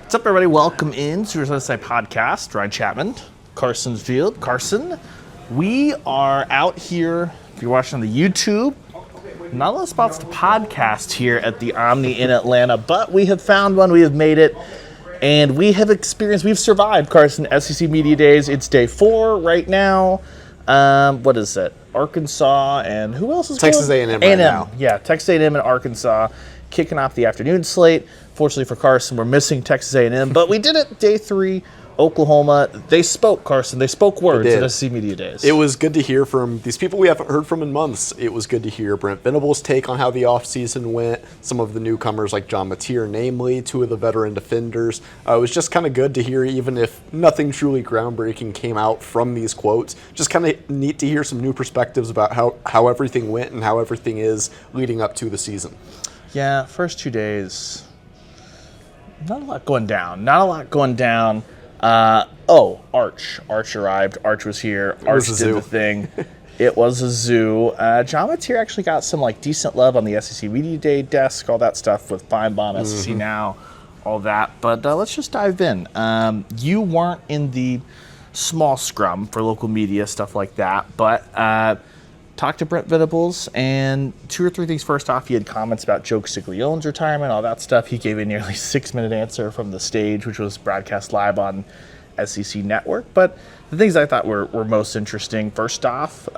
What's up, everybody? Welcome in to your Side Podcast. Ryan Chapman, Carson's Field. Carson, we are out here, if you're watching on the YouTube, not a lot of spots to podcast here at the Omni in Atlanta, but we have found one, we have made it, and we have experienced, we've survived, Carson, SEC Media Days. It's day 4 right now. What is it? Arkansas and who else is Texas going? A&M right now. Yeah, Texas A&M and Arkansas kicking off the afternoon slate. Fortunately for Carson, we're missing Texas A&M, but we did it. Day 3, Oklahoma. They spoke, Carson. They spoke words at SEC Media Days. It was good to hear from these people we haven't heard from in months. It was good to hear Brent Venables' take on how the offseason went, some of the newcomers like John Mateer, namely, 2 of the veteran defenders. It was just kind of good to hear, even if nothing truly groundbreaking came out from these quotes. Just kind of neat to hear some new perspectives about how everything went and how everything is leading up to the season. Yeah, first 2 days, not a lot going down. Arch arrived. Arch was here. Arch did the thing. It was a zoo. John Mateer actually got some decent love on the SEC Media Day desk, all that stuff with Feinbaum, SEC Now, all that. But let's just dive in. You weren't in the small scrum for local media, stuff like that, but talked to Brent Venables, and 2 or 3 things. First off, he had comments about Joe Castiglione's retirement, all that stuff. He gave a nearly 6-minute answer from the stage, which was broadcast live on SEC Network. But the things I thought were most interesting, first off,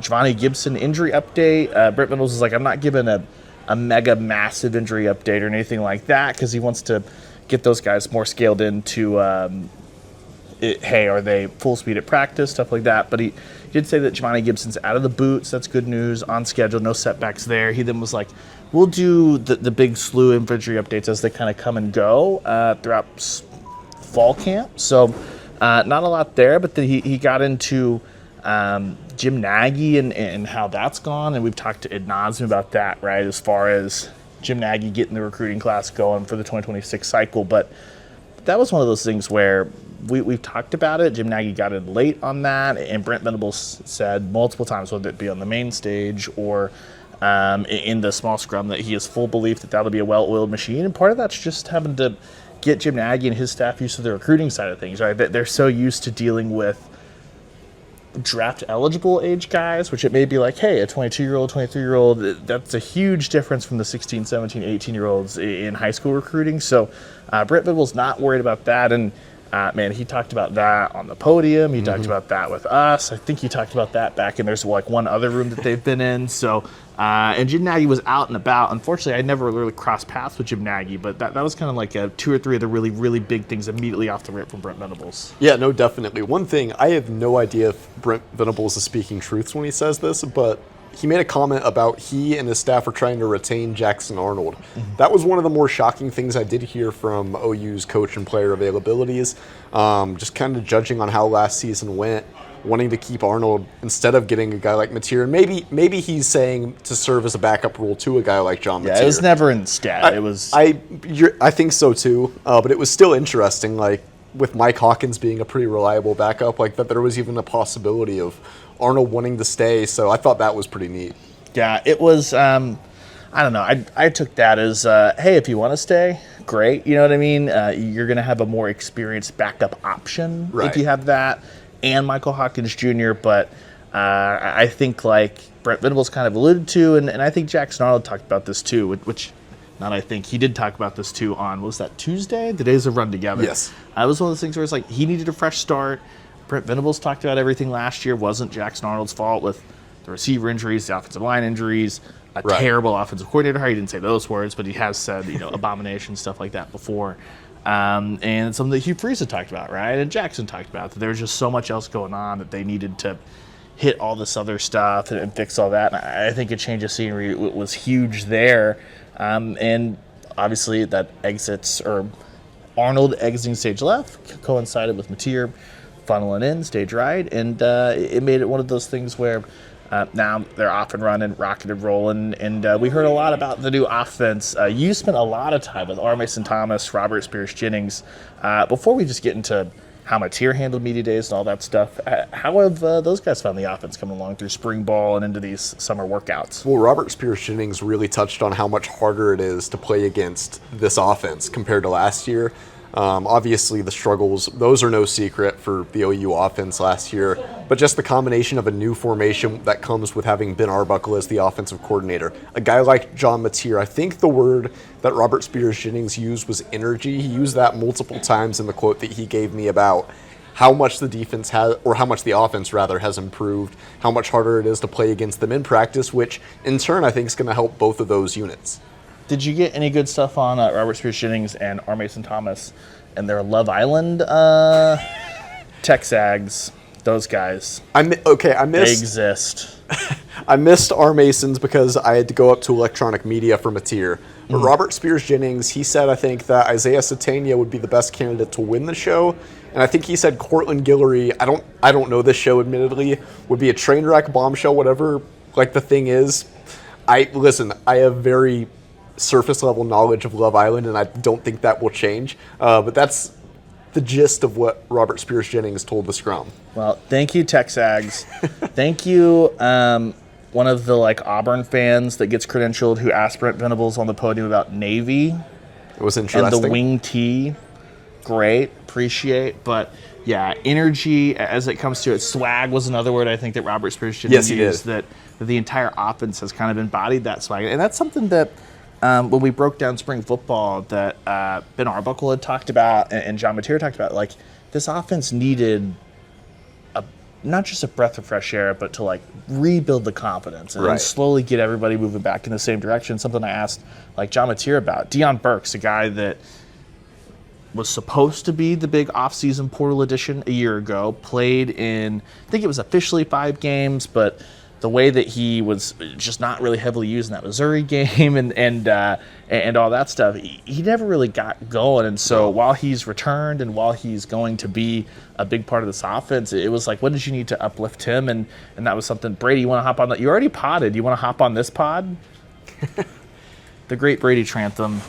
Giovanni Gibson injury update. Brent Venables is like, I'm not giving a mega massive injury update or anything like that, because he wants to get those guys more scaled into hey, are they full speed at practice, stuff like that. But he did say that Giovanni Gibson's out of the boots. That's good news. On schedule, no setbacks there. He then was like, we'll do the big slew of injury updates as they kind of come and go throughout fall camp. So not a lot there, but then he got into Jim Nagy and how that's gone. And we've talked to Ed Nazem about that, right, as far as Jim Nagy getting the recruiting class going for the 2026 cycle. But that was one of those things where we've talked about it. Jim Nagy got in late on that, and Brent Venables said multiple times, whether it be on the main stage or in the small scrum, that he has full belief that that'll be a well-oiled machine. And part of that's just having to get Jim Nagy and his staff used to the recruiting side of things, right? They're so used to dealing with draft-eligible age guys, which it may be like, hey, a 22-year-old, 23-year-old, that's a huge difference from the 16, 17, 18-year-olds in high school recruiting. So Brent Venables not worried about that, and man, he talked about that on the podium. He talked about that with us. I think he talked about that back in there's one other room that they've been in. So, and Jim Nagy was out and about. Unfortunately, I never really crossed paths with Jim Nagy, but that was kind of like 2 or 3 of the really, really big things immediately off the rip from Brent Venables. Yeah, no, definitely. One thing, I have no idea if Brent Venables is speaking truths when he says this, but he made a comment about he and his staff are trying to retain Jackson Arnold. That was one of the more shocking things I did hear from OU's coach and player availabilities. Just kind of judging on how last season went, wanting to keep Arnold instead of getting a guy like Mateer. And maybe he's saying to serve as a backup role to a guy like John Mateer. Yeah, it was never instead. It was. I think so too. But it was still interesting, with Mike Hawkins being a pretty reliable backup, that there was even a possibility of Arnold wanting to stay, so I thought that was pretty neat. Yeah, it was, I don't know, I took that as, hey, if you want to stay, great, you know what I mean? You're going to have a more experienced backup option if you have that, and Michael Hawkins Jr., but I think Brent Venables kind of alluded to, and I think Jackson Arnold talked about this too, he did talk about this too on, what was that, Tuesday? The days of run together. Yes. It was one of those things where it's he needed a fresh start. Brent Venables talked about everything last year wasn't Jackson Arnold's fault with the receiver injuries, the offensive line injuries, terrible offensive coordinator hire. He didn't say those words, but he has said, abomination, stuff like that before. And something that Hugh Freeze had talked about, right? And Jackson talked about, that there was just so much else going on that they needed to hit all this other stuff and fix all that. And I think a change of scenery was huge there. And obviously that Arnold exiting stage left coincided with Mateer funneling in stage right, and it made it one of those things where now they're off and running, rocking and rolling, and we heard a lot about the new offense. You spent a lot of time with R. Mason Thomas, Robert Spears-Jennings. Before we just get into how Mateer handled media days and all that stuff, how have those guys found the offense coming along through spring ball and into these summer workouts? Well, Robert Spears-Jennings really touched on how much harder it is to play against this offense compared to last year. Obviously, the struggles, those are no secret for the OU offense last year, but just the combination of a new formation that comes with having Ben Arbuckle as the offensive coordinator. A guy like John Mateer, I think the word that Robert Spears-Jennings used was energy. He used that multiple times in the quote that he gave me about how much the defense has, or how much the offense rather has improved, how much harder it is to play against them in practice, which in turn I think is going to help both of those units. Did you get any good stuff on Robert Spears-Jennings and R. Mason Thomas and their Love Island Texags? Those guys. I missed. They exist. I missed R. Mason's because I had to go up to electronic media for Mateer. But Robert Spears-Jennings, he said, I think, that Isaiah Satania would be the best candidate to win the show. And I think he said Cortland Guillory, I don't know this show, admittedly, would be a train wreck, bombshell, whatever, like the thing is. I have very surface level knowledge of Love Island, and I don't think that will change. But that's the gist of what Robert Spears-Jennings told the Scrum. Well, thank you, Texags. Thank you, one of the Auburn fans that gets credentialed who asked Brent Venables on the podium about Navy. It was interesting. And the wing tee. Great, appreciate, but yeah, energy as it comes to it. Swag was another word I think that Robert Spears-Jennings used. That the entire offense has kind of embodied that swag, and that's something that when we broke down spring football that Ben Arbuckle had talked about and John Mateer talked about. This offense needed not just a breath of fresh air, but to rebuild the confidence and slowly get everybody moving back in the same direction. Something I asked John Mateer about. Deion Burks, a guy that was supposed to be the big offseason portal addition a year ago, played in, I think it was officially 5 games, but the way that he was just not really heavily used in that Missouri game and all that stuff, he never really got going. And so while he's returned and while he's going to be a big part of this offense, it was what did you need to uplift him? And that was something. Brady, you want to hop on that? You already podded. You want to hop on this pod? The great Brady Trantham.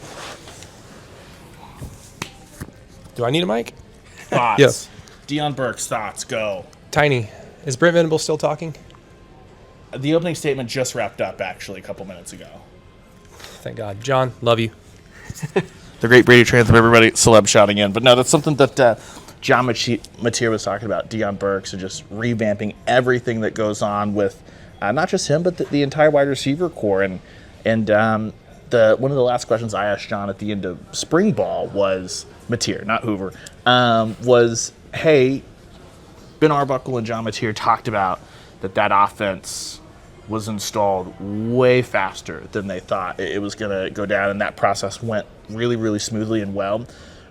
Do I need a mic? Thoughts? Yes. Deion Burks, thoughts, go. Tiny. Is Brent Venables still talking? The opening statement just wrapped up, actually, a couple minutes ago. Thank God. John, love you. The great Brady Trantham, everybody, celeb shouting in. But no, that's something that John Mateer was talking about, Deion Burks, and just revamping everything that goes on with not just him, but the entire wide receiver core. And one of the last questions I asked John at the end of spring ball was, Mateer, not Hoover, was, hey, Ben Arbuckle and John Mateer talked about that offense was installed way faster than they thought it was going to go down, and that process went really, really smoothly and well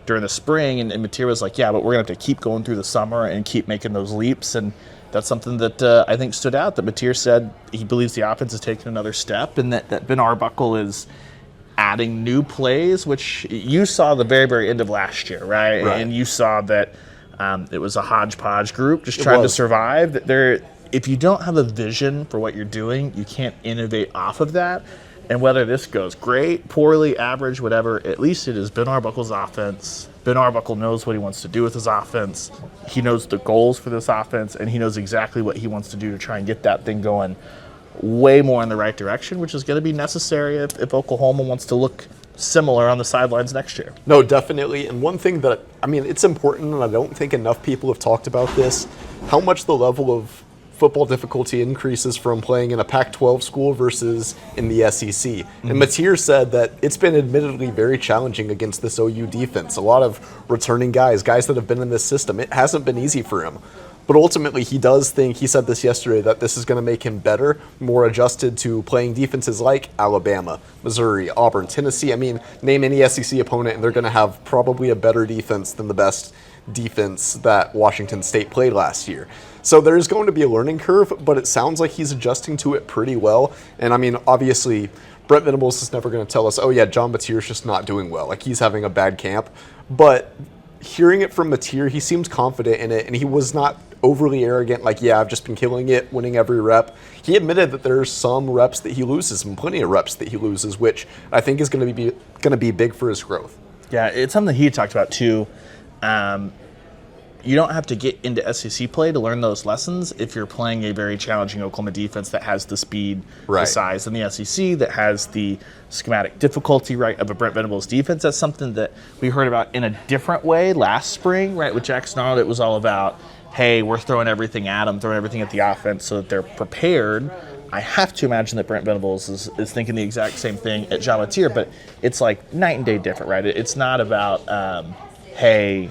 during the spring. And Mateer was like, yeah, but we're going to have to keep going through the summer and keep making those leaps. And that's something that I think stood out, that Mateer said he believes the offense has taken another step, and that Ben Arbuckle is adding new plays, which you saw the very, very end of last year, right? And you saw that it was a hodgepodge group just trying to survive. If you don't have a vision for what you're doing, you can't innovate off of that. And whether this goes great, poorly, average, whatever, at least it is Ben Arbuckle's offense. Ben Arbuckle knows what he wants to do with his offense. He knows the goals for this offense, and he knows exactly what he wants to do to try and get that thing going way more in the right direction, which is going to be necessary if Oklahoma wants to look similar on the sidelines next year. No, definitely. And one thing that, it's important, and I don't think enough people have talked about this, how much the level of football difficulty increases from playing in a Pac-12 school versus in the SEC. And Mateer said that it's been admittedly very challenging against this OU defense. A lot of returning guys that have been in this system. It hasn't been easy for him. But ultimately, he does think, he said this yesterday, that this is going to make him better, more adjusted to playing defenses like Alabama, Missouri, Auburn, Tennessee. Name any SEC opponent, and they're going to have probably a better defense than the best defense that Washington State played last year. So there's going to be a learning curve, but it sounds like he's adjusting to it pretty well. And obviously, Brent Venables is never going to tell us, oh yeah, John Mateer's just not doing well, he's having a bad camp. But hearing it from Mateer, he seemed confident in it, and he was not overly arrogant, yeah, I've just been killing it, winning every rep. He admitted that there's some reps that he loses, and plenty of reps that he loses, which I think is going to be big for his growth. Yeah, it's something he talked about too. You don't have to get into SEC play to learn those lessons if you're playing a very challenging Oklahoma defense that has the speed, the size, and the SEC that has the schematic difficulty, right, of a Brent Venables defense. That's something that we heard about in a different way last spring, right, with Jackson Arnold. It was all about, hey, we're throwing everything at them, throwing everything at the offense so that they're prepared. I have to imagine that Brent Venables is thinking the exact same thing at Jean Mateer, but it's like night and day different, right? It's not about, hey,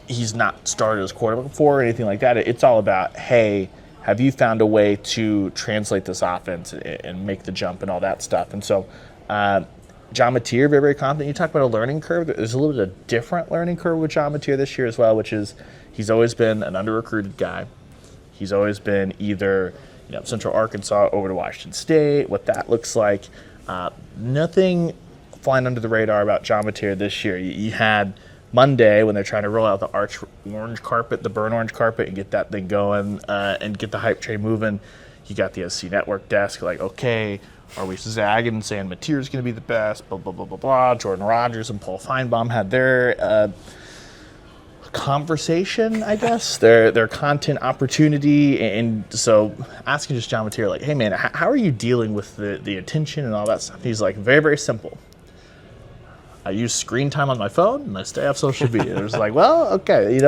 he's not started as quarterback before or anything like that. It's all about, hey, have you found a way to translate this offense and make the jump and all that stuff? And so Jean Mateer, very, very confident. You talk about a learning curve. There's a little bit of different learning curve with Jean Mateer this year as well, which is he's always been an under-recruited guy. He's always been either Central Arkansas over to Washington State, what that looks like. Nothing flying under the radar about Jean Mateer this year. You had Monday when they're trying to roll out the orange carpet, the burnt orange carpet, and get that thing going and get the hype train moving. You got the SC Network desk like, okay, are we zagging and saying Mateer's going to be the best, blah, blah, blah, blah, blah. Jordan Rogers and Paul Feinbaum had their conversation, I guess, their content opportunity. And so asking just Jean Mateer, like, hey, man, how are you dealing with the attention and all that stuff? He's like, very, very simple. I use screen time on my phone and I stay off social media. It was like, well, okay,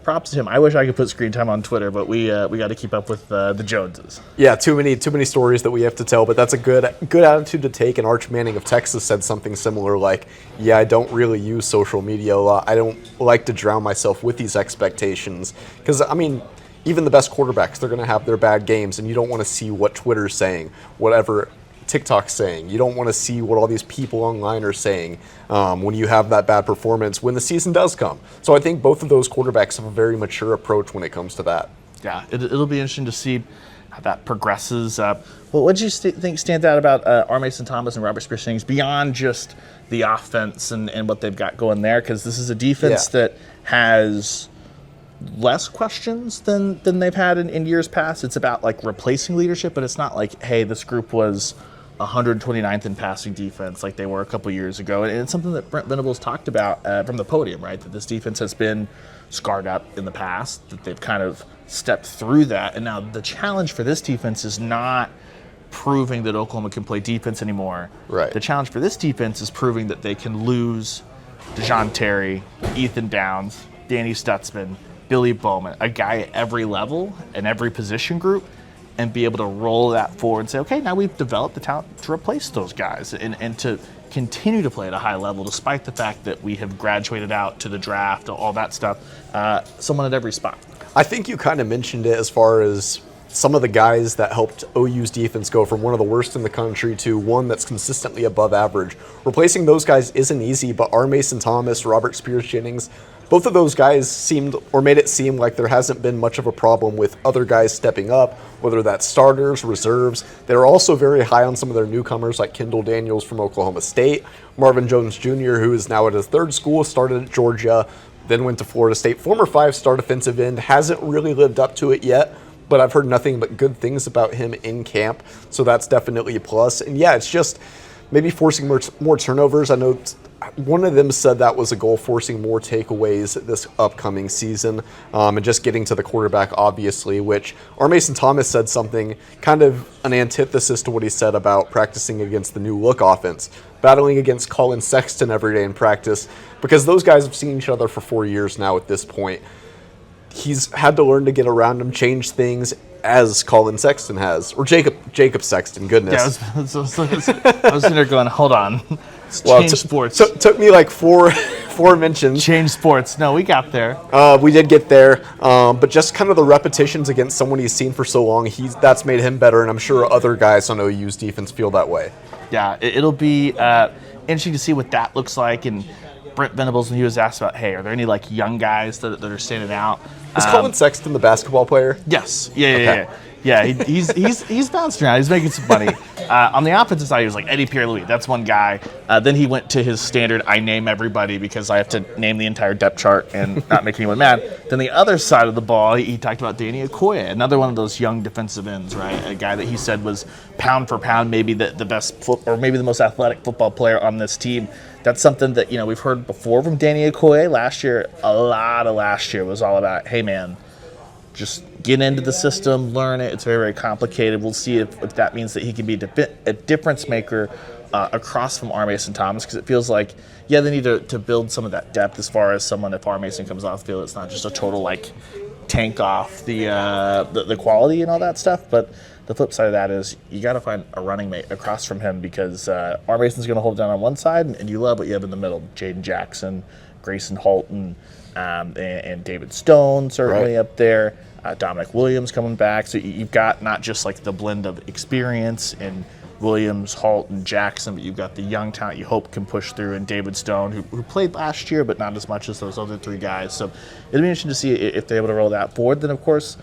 props to him. I wish I could put screen time on Twitter, but we got to keep up with the Joneses. Yeah, too many stories that we have to tell, but that's a good attitude to take. And Arch Manning of Texas said something similar, like, yeah, I don't really use social media a lot. I don't like to drown myself with these expectations because, I mean, even the best quarterbacks, they're going to have their bad games, and you don't want to see what Twitter's saying, whatever TikTok's saying. You don't want to see what all these people online are saying when you have that bad performance when the season does come. So I think both of those quarterbacks have a very mature approach when it comes to that. Yeah, it'll be interesting to see how that progresses. Well, what do you think stands out about R. Mason Thomas and Robert Spears-Jennings beyond just the offense and what they've got going there? Because this is a defense that has less questions than they've had in years past. It's about like replacing leadership, but it's not like, hey, this group was 129th in passing defense like they were a couple years ago. And it's something that Brent Venables talked about from the podium, right? That this defense has been scarred up in the past, that they've kind of stepped through that. And now the challenge for this defense is not proving that Oklahoma can play defense anymore. Right. The challenge for this defense is proving that they can lose DeJoun Terry, Ethan Downs, Danny Stutzman, Billy Bowman, a guy at every level and every position group, and be able to roll that forward and say, okay, now we've developed the talent to replace those guys and to continue to play at a high level despite the fact that we have graduated out to the draft, all that stuff, someone at every spot. I think you kind of mentioned it as far as some of the guys that helped OU's defense go from one of the worst in the country to one that's consistently above average. Replacing those guys isn't easy, but R. Mason Thomas, Robert Spears-Jennings, both of those guys made it seem like there hasn't been much of a problem with other guys stepping up, whether that's starters, reserves. They're also very high on some of their newcomers like Kendall Daniels from Oklahoma State, Marvin Jones Jr., who is now at his third school, started at Georgia, then went to Florida State. Former 5-star defensive end, hasn't really lived up to it yet, but I've heard nothing but good things about him in camp, so that's definitely a plus. And yeah, it's just maybe forcing more turnovers. I know one of them said that was a goal, forcing more takeaways this upcoming season, and just getting to the quarterback, obviously, which R. Mason Thomas said something kind of an antithesis to what he said about practicing against the new look offense, battling against Colin Sexton every day in practice, because those guys have seen each other for 4 years now at this point. He's had to learn to get around him, change things, as Colin Sexton has, or Jacob Sexton. Goodness. Yeah, I was sitting there going, hold on, change sports. Took me like four mentions. Change sports. No, we got there. We did get there, but just kind of the repetitions against someone he's seen for so long, that's made him better, and I'm sure other guys on OU's defense feel that way. Yeah, it'll be interesting to see what that looks like. And Brent Venables, when he was asked about, hey, are there any like young guys that are standing out? Is Colin Sexton the basketball player? Yes. Yeah. He's bouncing around. He's making some money. On the offensive side, he was like Eddie Pierre-Louis. That's one guy. Then he went to his standard, I name everybody because I have to name the entire depth chart and not make anyone mad. Then the other side of the ball, he talked about Danny Okoye, another one of those young defensive ends, right? A guy that he said was pound for pound maybe the best or maybe the most athletic football player on this team. that's something that, we've heard before from Danny Okoye last year. A lot of last year was all about, hey, man, just get into the system, learn it. It's very, very complicated. We'll see if that means that he can be a difference maker across from R. Mason Thomas, because it feels like, they need to build some of that depth as far as someone, if R. Mason comes off the field, it's not just a total, tank off the quality and all that stuff. But the flip side of that is you got to find a running mate across from him, because R. Mason's going to hold down on one side, and you love what you have in the middle. Jaden Jackson, Grayson Holton, and David Stone certainly up there. Dominic Williams coming back. So you've got not just the blend of experience in Williams, Holton, Jackson, but you've got the young talent you hope can push through, and David Stone, who played last year, but not as much as those other three guys. So it'll be interesting to see if they're able to roll that forward. Then, of course,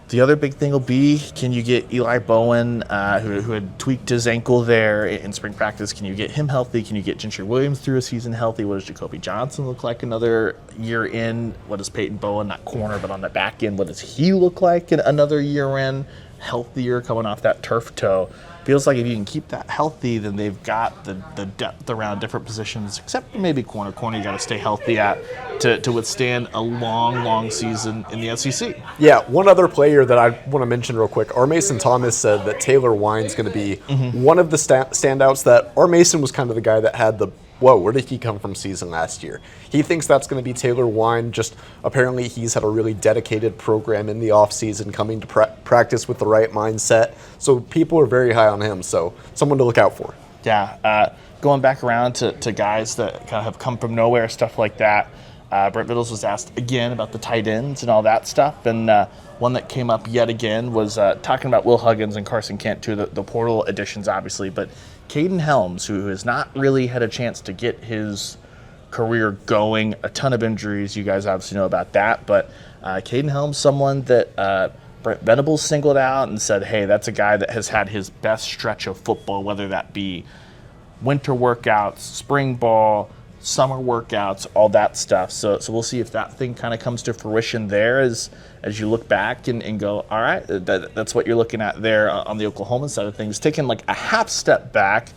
the other big thing will be, can you get Eli Bowen, who had tweaked his ankle there in spring practice, can you get him healthy? Can you get Gentry Williams through a season healthy? What does Jacoby Johnson look like another year in? What does Peyton Bowen, not corner, but on the back end, what does he look like in another year in? Healthier, coming off that turf toe. Feels like if you can keep that healthy, then they've got the depth around different positions, except for maybe corner. Corner you got to stay healthy at to withstand a long season in the SEC. Yeah, one other player that I want to mention real quick. R. Mason Thomas said that Taylor Wine's going to be one of the standouts. That R. Mason was kind of the guy that had the where did he come from season last year. He thinks that's going to be Taylor Wine. Just apparently he's had a really dedicated program in the offseason, coming to practice with the right mindset. So people are very high on him. So someone to look out for. Yeah, going back around to guys that kind of have come from nowhere, stuff like that. Brent Venables was asked again about the tight ends and all that stuff. And one that came up yet again was talking about Will Huggins and Carson Kent, too, the portal additions, obviously. But Caden Helms, who has not really had a chance to get his career going, a ton of injuries, you guys obviously know about that. But Caden Helms, someone that Brent Venables singled out and said, hey, that's a guy that has had his best stretch of football, whether that be winter workouts, spring ball, summer workouts, all that stuff. So we'll see if that thing kind of comes to fruition there as you look back and go, all right, that's what you're looking at there on the Oklahoma side of things. Taking a half step back.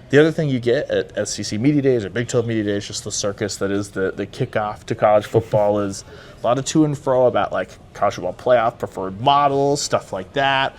The other thing you get at SEC Media Days or Big 12 Media Days, just the circus that is the kickoff to college football, is a lot of to and fro about college football playoff preferred models, stuff like that.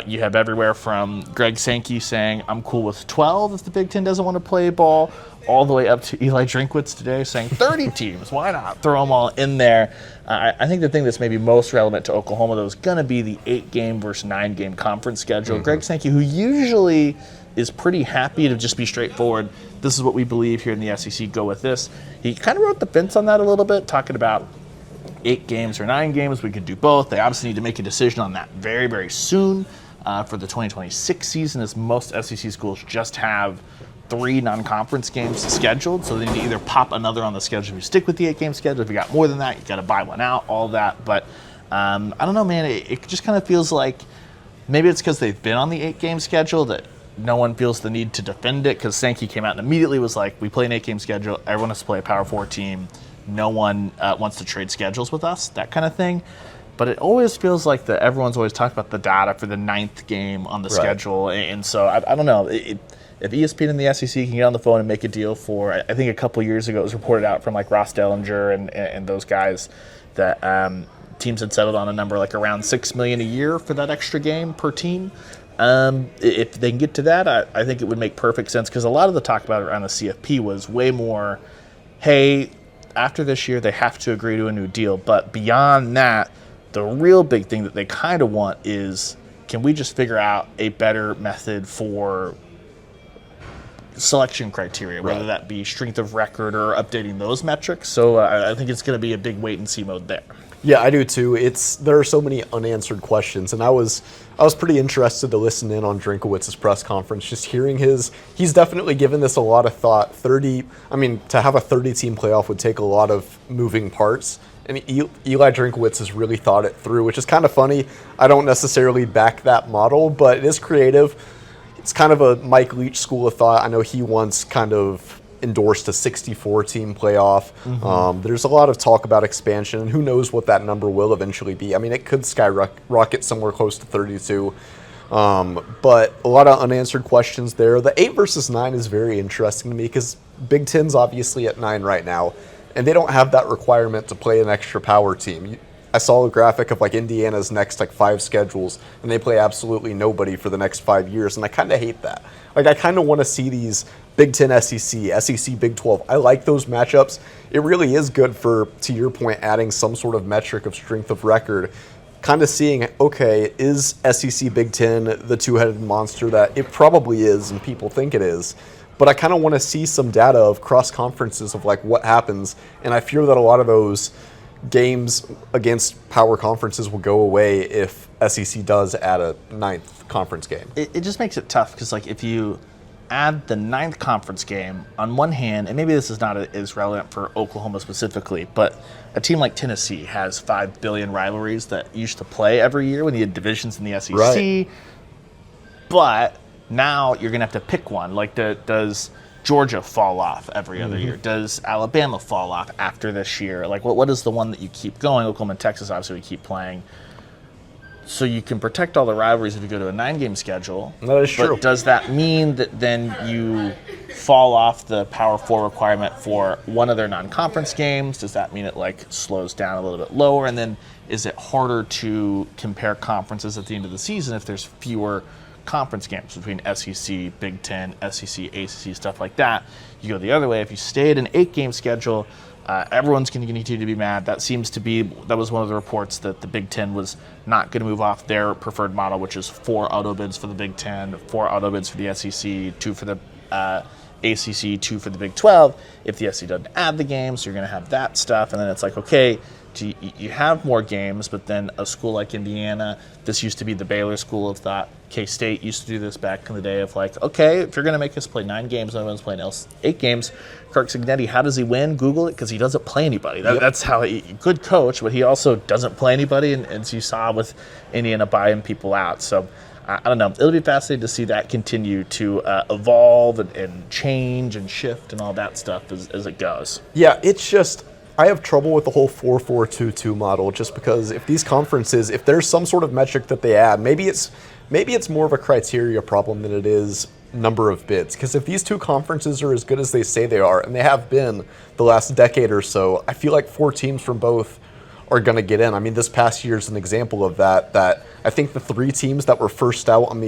You have everywhere from Greg Sankey saying, I'm cool with 12 if the Big Ten doesn't want to play ball, all the way up to Eli Drinkwitz today saying 30 teams. Why not throw them all in there? I think the thing that's maybe most relevant to Oklahoma, though, is going to be the 8-game versus 9-game conference schedule. Greg Sankey, who usually is pretty happy to just be straightforward, this is what we believe here in the SEC, go with this. He kind of wrote the fence on that a little bit, talking about 8 games or 9 games. We could do both. They obviously need to make a decision on that very, very soon for the 2026 season, as most SEC schools just have 3 non-conference games scheduled. So they need to either pop another on the schedule if you stick with the 8-game schedule. If you got more than that, you got to buy one out, all that. But I don't know, man. It just kind of feels like maybe it's because they've been on the 8-game schedule that no one feels the need to defend it, because Sankey came out and immediately was like, we play an 8-game schedule. Everyone has to play a Power 4 team. No one wants to trade schedules with us, that kind of thing. But it always feels like everyone's always talking about the data for the 9th game on the schedule. And so I don't know. If ESPN and the SEC can get on the phone and make a deal for, I think a couple years ago it was reported out from Ross Dellinger and those guys that teams had settled on a number around $6 million a year for that extra game per team. If they can get to that, I think it would make perfect sense, because a lot of the talk about it around the CFP was way more, hey, after this year they have to agree to a new deal. But beyond that, the real big thing that they kind of want is, can we just figure out a better method for selection criteria, whether that be strength of record or updating those metrics. So I think it's going to be a big wait and see mode there. Yeah, I do too. There are so many unanswered questions, and I was pretty interested to listen in on Drinkowitz's press conference, just hearing he's definitely given this a lot of thought. To have a 30-team playoff would take a lot of moving parts, and Eli Drinkowitz has really thought it through, which is kind of funny. I don't necessarily back that model, but it is creative. It's kind of a Mike Leach school of thought. I know he once kind of endorsed a 64-team playoff. Mm-hmm. There's a lot of talk about expansion, and who knows what that number will eventually be. I mean, it could skyrocket somewhere close to 32. But a lot of unanswered questions there. The 8 versus 9 is very interesting to me, because Big Ten's obviously at 9 right now, and they don't have that requirement to play an extra power team. I saw a graphic of like Indiana's next like 5 schedules, and they play absolutely nobody for the next 5 years, and I kind of hate that. Like, I kind of want to see these Big Ten SEC, SEC Big 12. I like those matchups. It really is good for, to your point, adding some sort of metric of strength of record, kind of seeing, okay, is SEC Big Ten the two-headed monster that it probably is and people think it is? But I kind of want to see some data of cross-conferences of like what happens, and I fear that a lot of those games against power conferences will go away if SEC does add a 9th conference game. It just makes it tough because, like, if you add the 9th conference game on one hand, and maybe this is not as relevant for Oklahoma specifically, but a team like Tennessee has 5 billion rivalries that used to play every year when you had divisions in the SEC. Right. But now you're going to have to pick one. Like, does Georgia fall off every other year? Does Alabama fall off after this year? Like, what is the one that you keep going? Oklahoma and Texas, obviously, we keep playing. So you can protect all the rivalries if you go to a 9-game schedule. That is true. But does that mean that then you fall off the Power 4 requirement for one of their non-conference games? Does that mean it, like, slows down a little bit lower? And then is it harder to compare conferences at the end of the season if there's fewer conference games between SEC, Big Ten, SEC, ACC, stuff like that? You go the other way. If you stay at an 8-game schedule, everyone's going to continue to be mad. That was one of the reports that the Big Ten was not going to move off their preferred model, which is 4 auto bids for the Big Ten, 4 auto bids for the SEC, 2 for the ACC, 2 for the Big 12. If the SEC doesn't add the games, you're going to have that stuff. And then it's like, okay, you have more games, but then a school like Indiana, this used to be the Baylor school of thought. K-State used to do this back in the day of like, okay, if you're going to make us play 9 games, no one's playing 8 games. Kirk Cignetti, how does he win? Google it, because he doesn't play anybody. That's how good coach, but he also doesn't play anybody, and as you saw with Indiana buying people out. So I don't know. It'll be fascinating to see that continue to evolve and change and shift and all that stuff as it goes. Yeah, it's just, I have trouble with the whole 4-4-2-2 model just because if these conferences, if there's some sort of metric that they add, maybe it's more of a criteria problem than it is number of bids. Because if these 2 conferences are as good as they say they are, and they have been the last decade or so, I feel like 4 teams from both are going to get in. I mean, this past year is an example of that I think the 3 teams that were first out on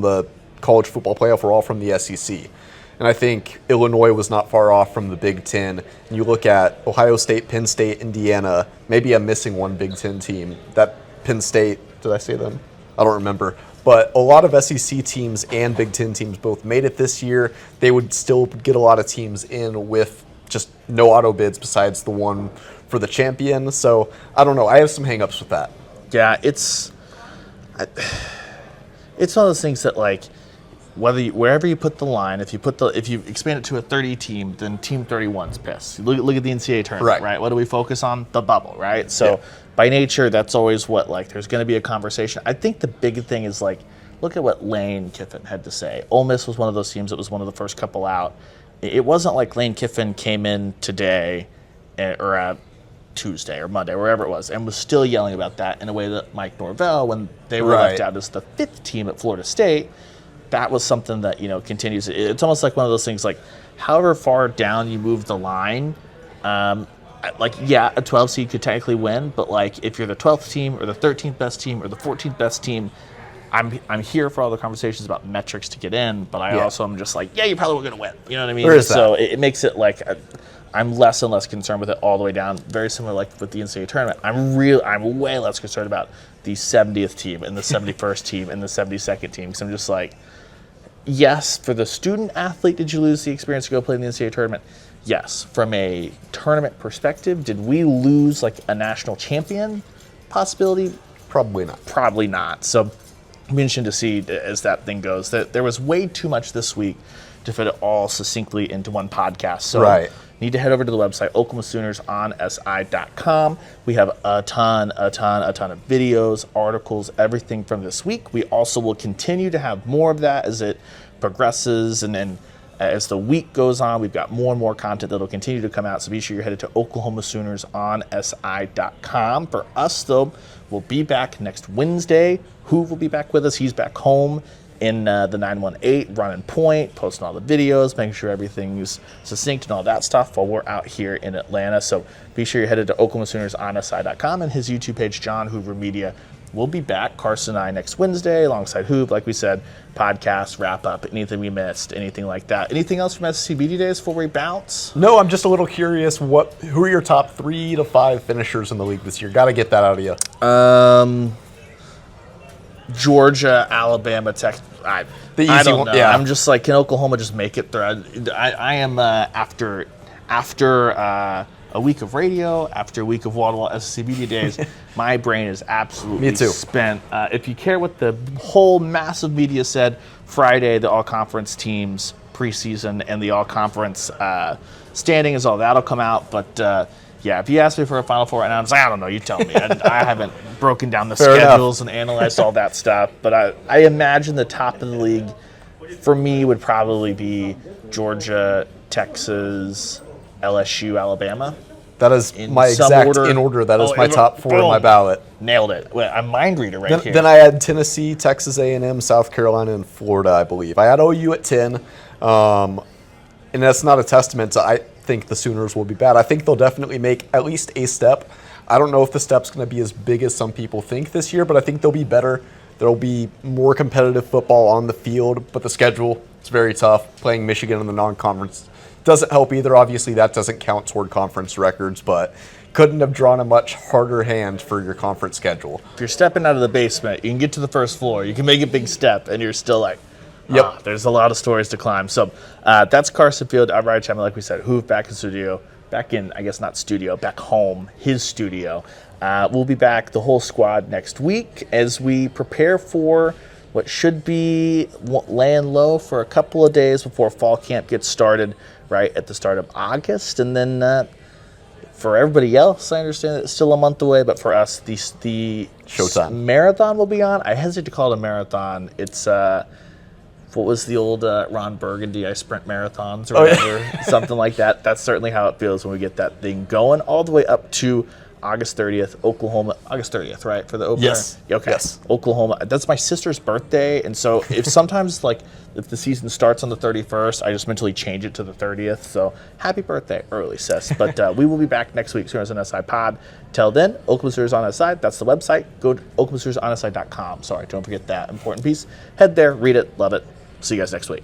the college football playoff were all from the SEC. And I think Illinois was not far off from the Big Ten. And you look at Ohio State, Penn State, Indiana, maybe I'm missing one Big Ten team. That Penn State, did I say them? I don't remember. But a lot of SEC teams and Big Ten teams both made it this year. They would still get a lot of teams in with just no auto bids besides the one for the champion. So I don't know. I have some hangups with that. Yeah, it's one of those things that, like, wherever you put the line, if you expand it to a 30 team, then Team 31's pissed. Look at the NCAA tournament, right? What do we focus on? The bubble, right? So by nature, that's always what, like, there's going to be a conversation. I think the big thing is, like, look at what Lane Kiffin had to say. Ole Miss was one of those teams that was one of the first couple out. It wasn't like Lane Kiffin came in today or Tuesday or Monday, wherever it was, and was still yelling about that in a way that Mike Norvell, when they were left out as the 5th team at Florida State, that was something that, continues. It's almost like one of those things, like, however far down you move the line, a 12 seed could technically win, but, like, if you're the 12th team or the 13th best team or the 14th best team, I'm here for all the conversations about metrics to get in, but I also am just like, you probably were going to win. You know what I mean? There is so that. It makes it like I'm less and less concerned with it all the way down. Very similar, like with the NCAA tournament. I'm way less concerned about the 70th team and the 71st team and the 72nd team, because I'm just like, yes, for the student athlete, did you lose the experience to go play in the NCAA tournament? Yes. From a tournament perspective, did we lose, like, a national champion possibility? Probably not. Probably not. So it'll be interesting to see as that thing goes. That there was way too much this week to fit it all succinctly into one podcast. So need to head over to the website, OklahomaSoonersOnSI.com. We have a ton of videos, articles, everything from this week. We also will continue to have more of that as it progresses, and then as the week goes on, we've got more and more content that will continue to come out. So be sure you're headed to OklahomaSoonersOnSI.com. For us, though, we'll be back next Wednesday. Hoove will be back with us. He's back home in the 918, running point, posting all the videos, making sure everything's succinct and all that stuff while we're out here in Atlanta. So be sure you're headed to OklahomaSoonersOnSide.com and his YouTube page, John Hoover Media. We'll be back, Carson and I, next Wednesday alongside Hoop. Like we said, podcast, wrap up, anything we missed, anything like that. Anything else from SCBD days before we bounce? No, I'm just a little curious. Who are your top 3 to 5 finishers in the league this year? Got to get that out of you. Georgia, Alabama, Texas. I don't know. Yeah. I'm just like, can Oklahoma just make it through? I am after a week of radio, after a week of wall-to-wall SCBD days, my brain is absolutely Me too. spent. If you care what the whole massive media said, Friday, the all-conference teams preseason and the all-conference standing is all that'll come out. But yeah, if you ask me for a Final Four right now, I'm just like, I don't know. You tell me. I haven't broken down the Fair schedules enough. and analyzed all that stuff. But I imagine the top of the league for me would probably be Georgia, Texas, LSU, Alabama. That is In my some exact order. in order. That is Oh, my top 4 on my boom. ballot. Nailed it. Wait, I'm mind reader right here. Then I had Tennessee, Texas A&M, South Carolina, and Florida, I believe. I had OU at 10, and that's not a testament to I think the Sooners will be bad. I think they'll definitely make at least a step. I don't know if the step's going to be as big as some people think this year, but I think they'll be better. There'll be more competitive football on the field, but the schedule is very tough. Playing Michigan in the non-conference doesn't help either. Obviously, that doesn't count toward conference records, but couldn't have drawn a much harder hand for your conference schedule. If you're stepping out of the basement, you can get to the first floor. You can make a big step, and you're still like, Yep. there's a lot of stories to climb. So that's Carson Field. I'm Ryan Chapman, like we said. Hoof back in studio. Back in, I guess not studio, back home, his studio. We'll be back, the whole squad, next week as we prepare for what should be laying low for a couple of days before fall camp gets started, right at the start of August. And then for everybody else, I understand that it's still a month away, but for us, the Showtime marathon will be on. I hesitate to call it a marathon. It's what was the old Ron Burgundy, I sprint marathons or whatever, something like that. That's certainly how it feels when we get that thing going all the way up to August 30th, Oklahoma. August 30th, right, for the opener? Yes. Okay. Yes. Oklahoma. That's my sister's birthday, and so if sometimes, like, if the season starts on the 31st, I just mentally change it to the 30th. So happy birthday early, sis. But we will be back next week, Sooners on SI Pod. Till then, Oklahoma Sooners on SI. That's the website. Go to OklahomaSoonersOnSI.com. Sorry, don't forget that important piece. Head there, read it, love it. See you guys next week.